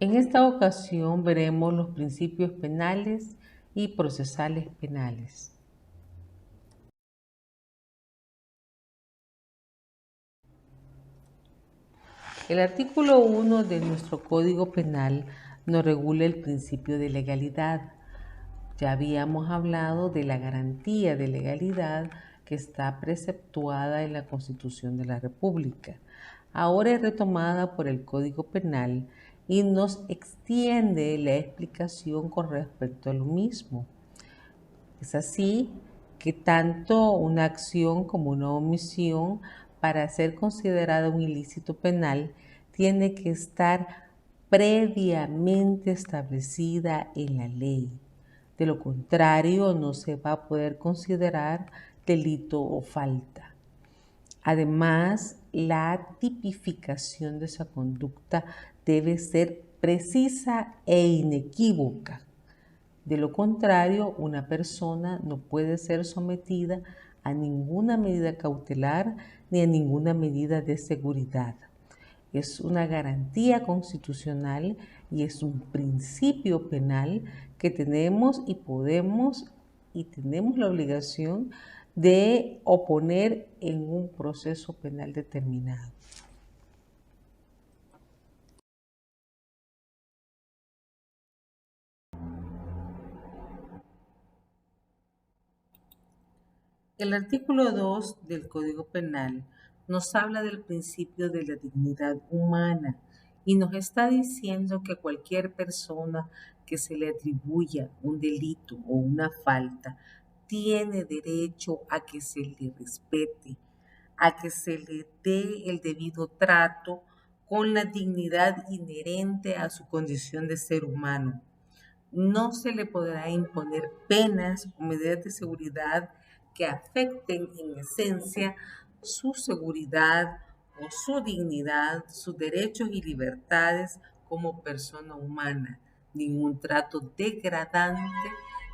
En esta ocasión veremos los principios penales y procesales penales. El artículo 1 de nuestro Código Penal nos regula el principio de legalidad. Ya habíamos hablado de la garantía de legalidad que está preceptuada en la Constitución de la República. Ahora es retomada por el Código Penal y nos extiende la explicación con respecto a lo mismo. Es así que tanto una acción como una omisión, para ser considerada un ilícito penal, tiene que estar previamente establecida en la ley. De lo contrario, no se va a poder considerar delito o falta. Además, la tipificación de esa conducta debe ser precisa e inequívoca. De lo contrario, una persona no puede ser sometida a ninguna medida cautelar ni a ninguna medida de seguridad. Es una garantía constitucional y es un principio penal que tenemos y tenemos la obligación de oponer en un proceso penal determinado. El artículo 2 del Código Penal nos habla del principio de la dignidad humana y nos está diciendo que cualquier persona que se le atribuya un delito o una falta tiene derecho a que se le respete, a que se le dé el debido trato con la dignidad inherente a su condición de ser humano. No se le podrá imponer penas o medidas de seguridad que afecten en esencia su seguridad o su dignidad, sus derechos y libertades como persona humana, ningún trato degradante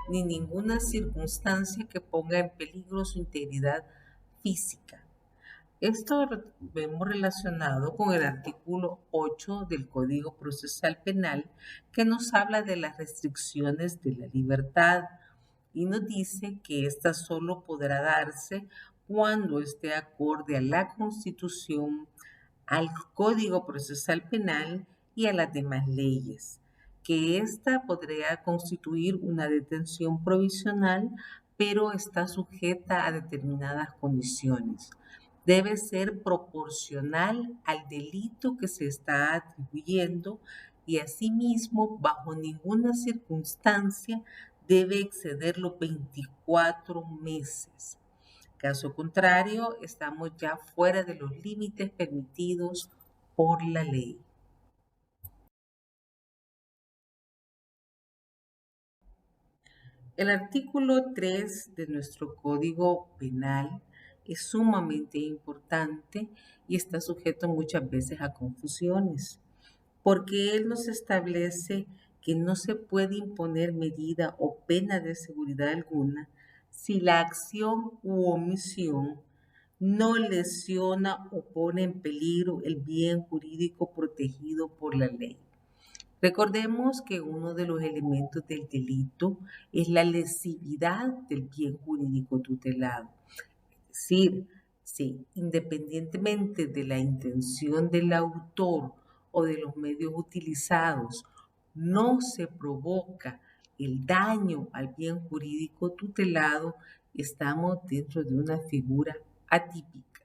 ni ninguna circunstancia que ponga en peligro su integridad física. Esto vemos relacionado con el artículo 8 del Código Procesal Penal, que nos habla de las restricciones de la libertad y nos dice que ésta solo podrá darse cuando esté acorde a la Constitución, al Código Procesal Penal y a las demás leyes, que ésta podría constituir una detención provisional, pero está sujeta a determinadas condiciones. Debe ser proporcional al delito que se está atribuyendo y asimismo, bajo ninguna circunstancia, debe exceder los 24 meses. Caso contrario, estamos ya fuera de los límites permitidos por la ley. El artículo 3 de nuestro Código Penal es sumamente importante y está sujeto muchas veces a confusiones, porque él nos establece que no se puede imponer medida o pena de seguridad alguna si la acción u omisión no lesiona o pone en peligro el bien jurídico protegido por la ley. Recordemos que uno de los elementos del delito es la lesividad del bien jurídico tutelado. Es decir, si independientemente de la intención del autor o de los medios utilizados, no se provoca el daño al bien jurídico tutelado, estamos dentro de una figura atípica.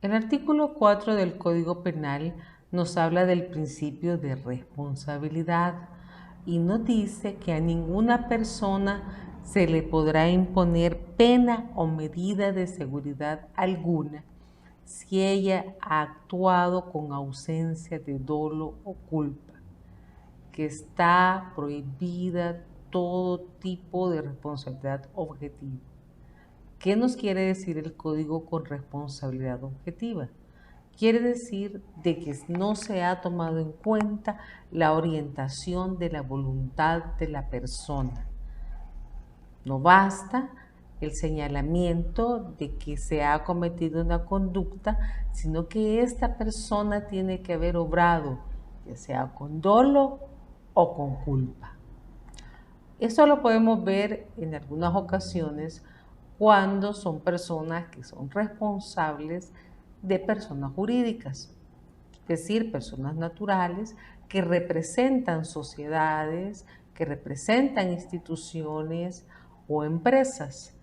El artículo 4 del Código Penal nos habla del principio de responsabilidad y nos dice que a ninguna persona se le podrá imponer pena o medida de seguridad alguna si ella ha actuado con ausencia de dolo o culpa, que está prohibida todo tipo de responsabilidad objetiva. ¿Qué nos quiere decir el código con responsabilidad objetiva? Quiere decir de que no se ha tomado en cuenta la orientación de la voluntad de la persona. No basta el señalamiento de que se ha cometido una conducta, sino que esta persona tiene que haber obrado, ya sea con dolo o con culpa. Esto lo podemos ver en algunas ocasiones cuando son personas que son responsables de personas jurídicas, es decir, personas naturales que representan sociedades, que representan instituciones o empresas.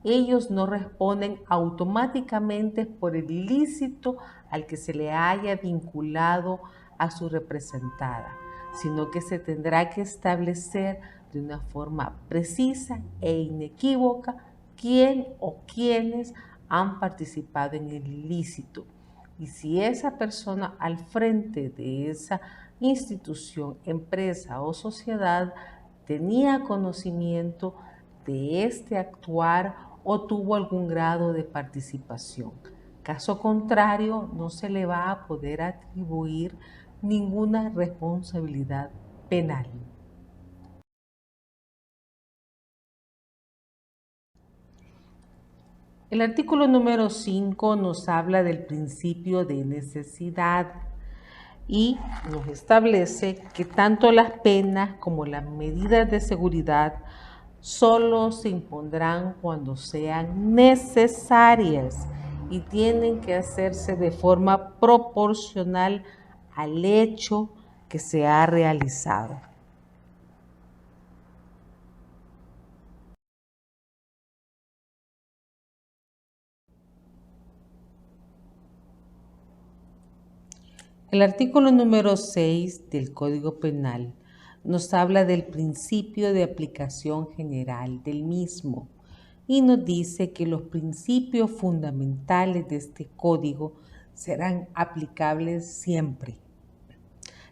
Ellos no responden automáticamente por el ilícito al que se le haya vinculado a su representada, sino que se tendrá que establecer de una forma precisa e inequívoca quién o quiénes han participado en el ilícito. Y si esa persona al frente de esa institución, empresa o sociedad tenía conocimiento de este actuar o tuvo algún grado de participación. Caso contrario, no se le va a poder atribuir ninguna responsabilidad penal. El artículo número 5 nos habla del principio de necesidad y nos establece que tanto las penas como las medidas de seguridad solo se impondrán cuando sean necesarias y tienen que hacerse de forma proporcional al hecho que se ha realizado. El artículo número 6 del Código Penal nos habla del principio de aplicación general del mismo y nos dice que los principios fundamentales de este código serán aplicables siempre.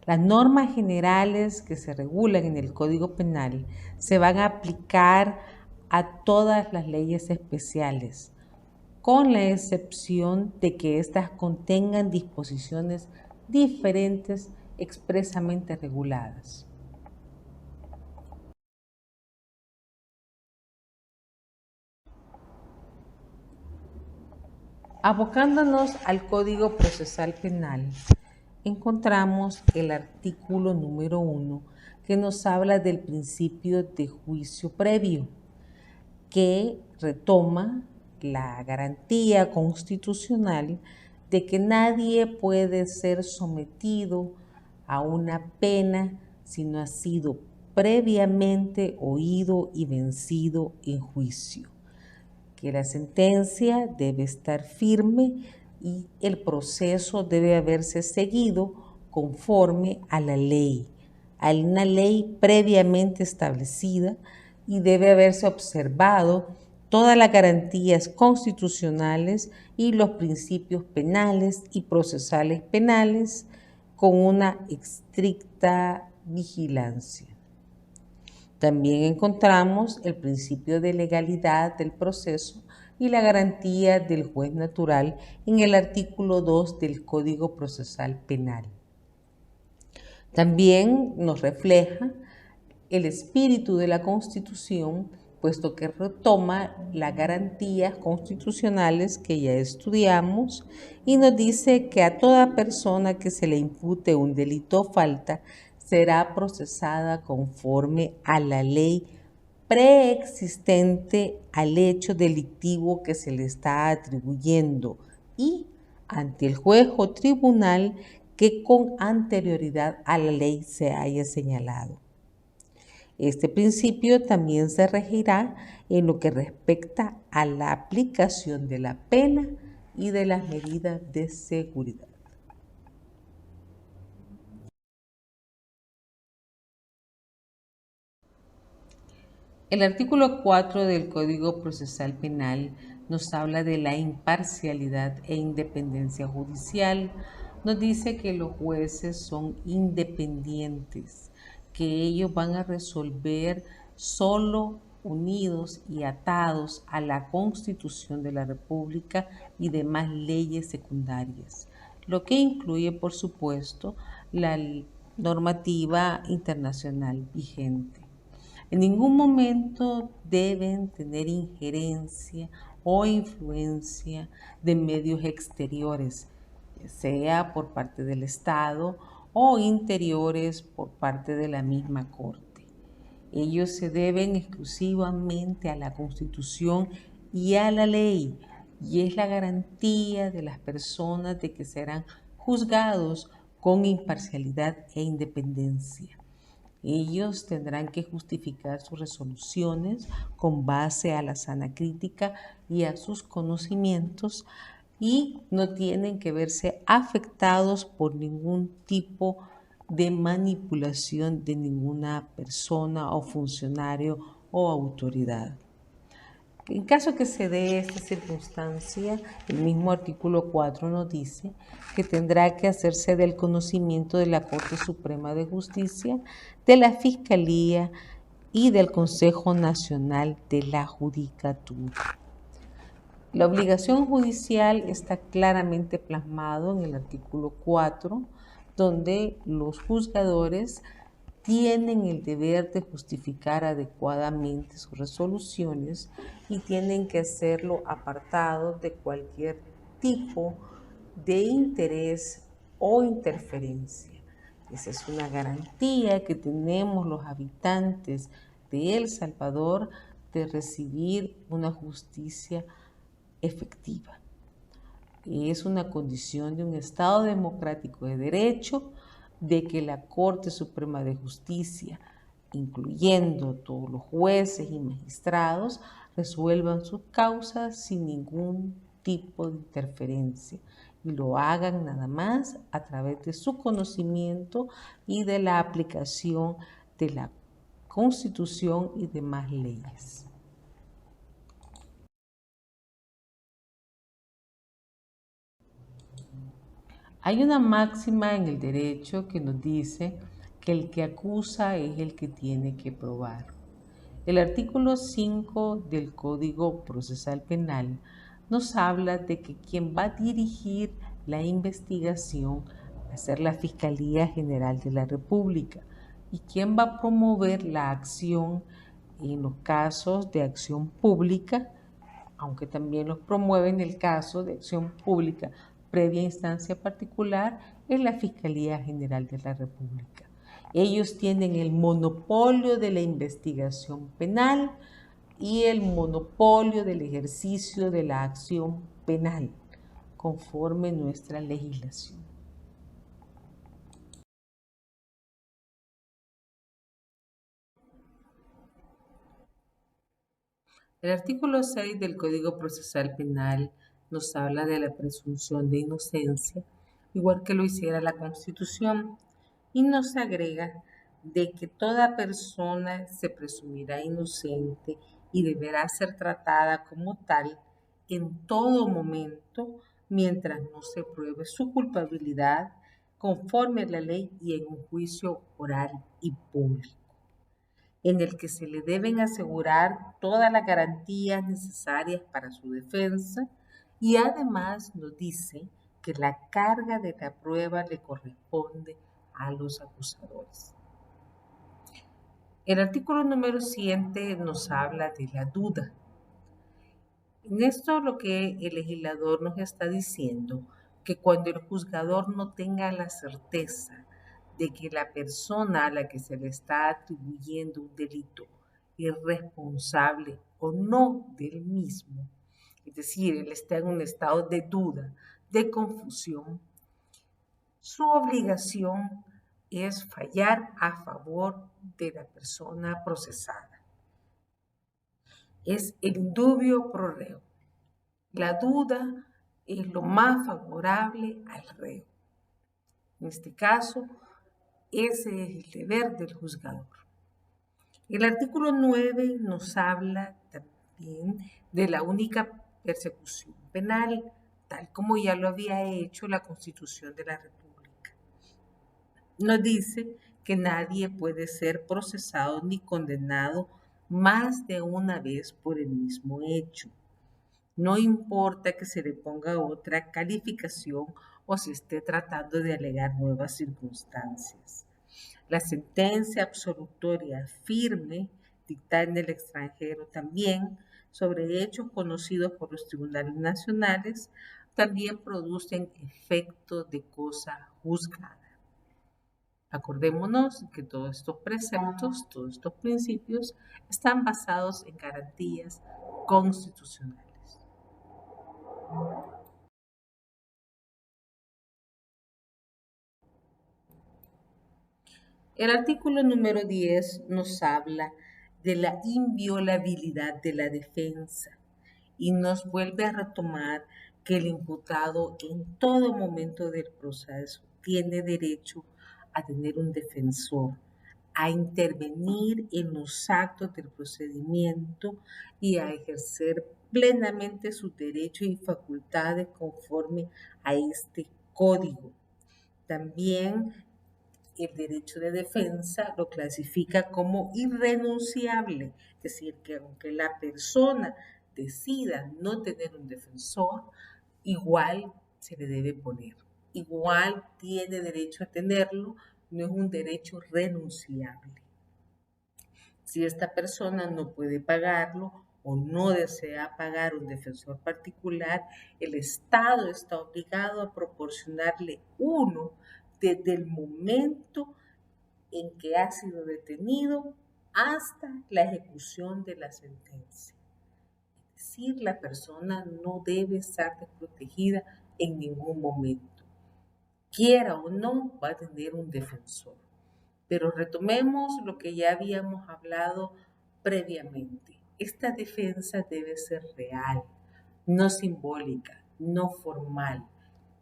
Las normas generales que se regulan en el Código Penal se van a aplicar a todas las leyes especiales, con la excepción de que éstas contengan disposiciones diferentes expresamente reguladas. Abocándonos al Código Procesal Penal, encontramos el artículo número 1 que nos habla del principio de juicio previo, que retoma la garantía constitucional de que nadie puede ser sometido a una pena si no ha sido previamente oído y vencido en juicio, que la sentencia debe estar firme y el proceso debe haberse seguido conforme a la ley, a una ley previamente establecida, y debe haberse observado todas las garantías constitucionales y los principios penales y procesales penales con una estricta vigilancia. También encontramos el principio de legalidad del proceso y la garantía del juez natural en el artículo 2 del Código Procesal Penal. También nos refleja el espíritu de la Constitución, puesto que retoma las garantías constitucionales que ya estudiamos y nos dice que a toda persona que se le impute un delito o falta será procesada conforme a la ley preexistente al hecho delictivo que se le está atribuyendo y ante el juez o tribunal que con anterioridad a la ley se haya señalado. Este principio también se regirá en lo que respecta a la aplicación de la pena y de las medidas de seguridad. El artículo 4 del Código Procesal Penal nos habla de la imparcialidad e independencia judicial. Nos dice que los jueces son independientes, que ellos van a resolver solo unidos y atados a la Constitución de la República y demás leyes secundarias, lo que incluye, por supuesto, la normativa internacional vigente. En ningún momento deben tener injerencia o influencia de medios exteriores, ya sea por parte del Estado o interiores por parte de la misma Corte. Ellos se deben exclusivamente a la Constitución y a la ley, y es la garantía de las personas de que serán juzgados con imparcialidad e independencia. Ellos tendrán que justificar sus resoluciones con base a la sana crítica y a sus conocimientos, y no tienen que verse afectados por ningún tipo de manipulación de ninguna persona o funcionario o autoridad. En caso que se dé esta circunstancia, el mismo artículo 4 nos dice que tendrá que hacerse del conocimiento de la Corte Suprema de Justicia, de la Fiscalía y del Consejo Nacional de la Judicatura. La obligación judicial está claramente plasmado en el artículo 4, donde los juzgadores tienen el deber de justificar adecuadamente sus resoluciones y tienen que hacerlo apartados de cualquier tipo de interés o interferencia. Esa es una garantía que tenemos los habitantes de El Salvador de recibir una justicia efectiva. Es una condición de un Estado democrático de derecho, de que la Corte Suprema de Justicia, incluyendo todos los jueces y magistrados, resuelvan sus causas sin ningún tipo de interferencia y lo hagan nada más a través de su conocimiento y de la aplicación de la Constitución y demás leyes. Hay una máxima en el derecho que nos dice que el que acusa es el que tiene que probar. El artículo 5 del Código Procesal Penal nos habla de que quien va a dirigir la investigación va a ser la Fiscalía General de la República, y quien va a promover la acción en los casos de acción pública, aunque también los promueve en el caso de acción pública previa instancia particular, es la Fiscalía General de la República. Ellos tienen el monopolio de la investigación penal y el monopolio del ejercicio de la acción penal, conforme nuestra legislación. El artículo 6 del Código Procesal Penal nos habla de la presunción de inocencia, igual que lo hiciera la Constitución, y nos agrega de que toda persona se presumirá inocente y deberá ser tratada como tal en todo momento mientras no se pruebe su culpabilidad conforme a la ley y en un juicio oral y público, en el que se le deben asegurar todas las garantías necesarias para su defensa, y además nos dice que la carga de la prueba le corresponde a los acusadores. El artículo número 7 nos habla de la duda. En esto lo que el legislador nos está diciendo, que cuando el juzgador no tenga la certeza de que la persona a la que se le está atribuyendo un delito es responsable o no del mismo, es decir, él está en un estado de duda, de confusión, su obligación es fallar a favor de la persona procesada. Es el indubio pro reo. La duda es lo más favorable al reo. En este caso, ese es el deber del juzgador. El artículo 9 nos habla también de la única persecución penal, tal como ya lo había hecho la Constitución de la República. Nos dice que nadie puede ser procesado ni condenado más de una vez por el mismo hecho. No importa que se le ponga otra calificación o se esté tratando de alegar nuevas circunstancias. La sentencia absolutoria firme dictar en el extranjero también sobre hechos conocidos por los tribunales nacionales, también producen efectos de cosa juzgada. Acordémonos que todos estos preceptos, todos estos principios están basados en garantías constitucionales. El artículo número 10 nos habla de la inviolabilidad de la defensa y nos vuelve a retomar que el imputado en todo momento del proceso tiene derecho a tener un defensor, a intervenir en los actos del procedimiento y a ejercer plenamente sus derechos y facultades conforme a este código. También el derecho de defensa lo clasifica como irrenunciable, es decir, que aunque la persona decida no tener un defensor, igual se le debe poner, igual tiene derecho a tenerlo, no es un derecho renunciable. Si esta persona no puede pagarlo o no desea pagar un defensor particular, el Estado está obligado a proporcionarle uno desde el momento en que ha sido detenido hasta la ejecución de la sentencia. Es decir, la persona no debe estar desprotegida en ningún momento. Quiera o no, va a tener un defensor. Pero retomemos lo que ya habíamos hablado previamente. Esta defensa debe ser real, no simbólica, no formal.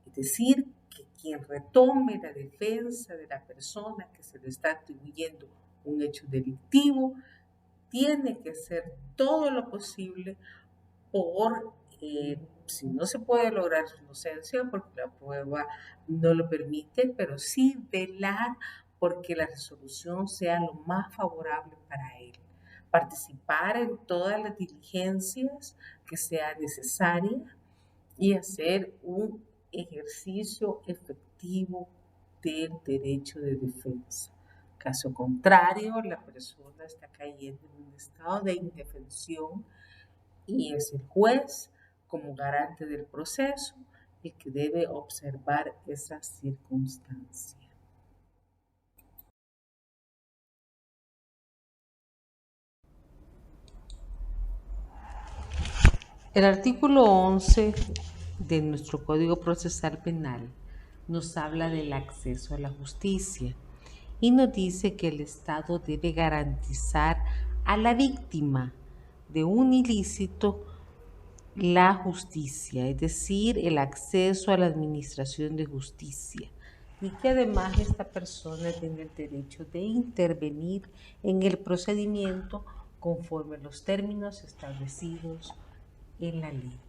Es decir, que quien retome la defensa de la persona que se le está atribuyendo un hecho delictivo tiene que hacer todo lo posible por, si no se puede lograr su inocencia porque la prueba no lo permite, pero sí velar porque la resolución sea lo más favorable para él. Participar en todas las diligencias que sea necesaria y hacer un ejercicio efectivo del derecho de defensa. Caso contrario, la persona está cayendo en un estado de indefensión y es el juez, como garante del proceso, el que debe observar esa circunstancia. El artículo 11 de nuestro Código Procesal Penal nos habla del acceso a la justicia y nos dice que el Estado debe garantizar a la víctima de un ilícito la justicia, es decir, el acceso a la administración de justicia, y que además esta persona tiene el derecho de intervenir en el procedimiento conforme a los términos establecidos en la ley.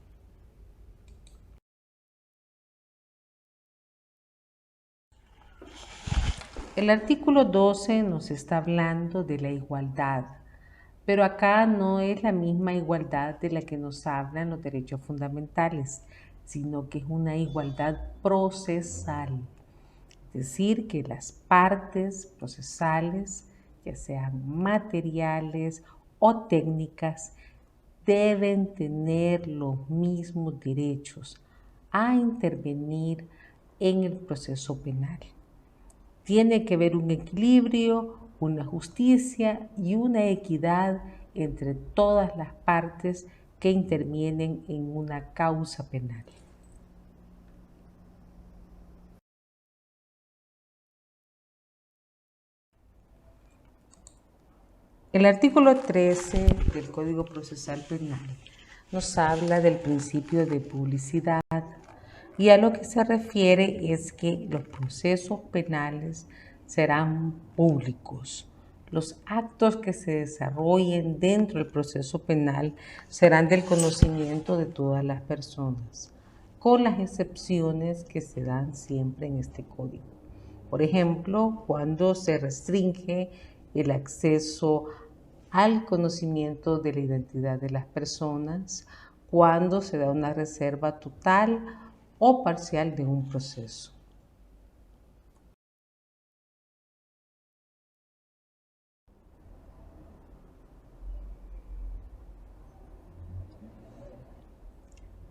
El artículo 12 nos está hablando de la igualdad, pero acá no es la misma igualdad de la que nos hablan los derechos fundamentales, sino que es una igualdad procesal. Es decir, que las partes procesales, ya sean materiales o técnicas, deben tener los mismos derechos a intervenir en el proceso penal. Tiene que haber un equilibrio, una justicia y una equidad entre todas las partes que intervienen en una causa penal. El artículo 13 del Código Procesal Penal nos habla del principio de publicidad y a lo que se refiere es que los procesos penales serán públicos. Los actos que se desarrollen dentro del proceso penal serán del conocimiento de todas las personas, con las excepciones que se dan siempre en este código. Por ejemplo, cuando se restringe el acceso al conocimiento de la identidad de las personas, cuando se da una reserva total o parcial de un proceso.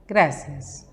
Gracias.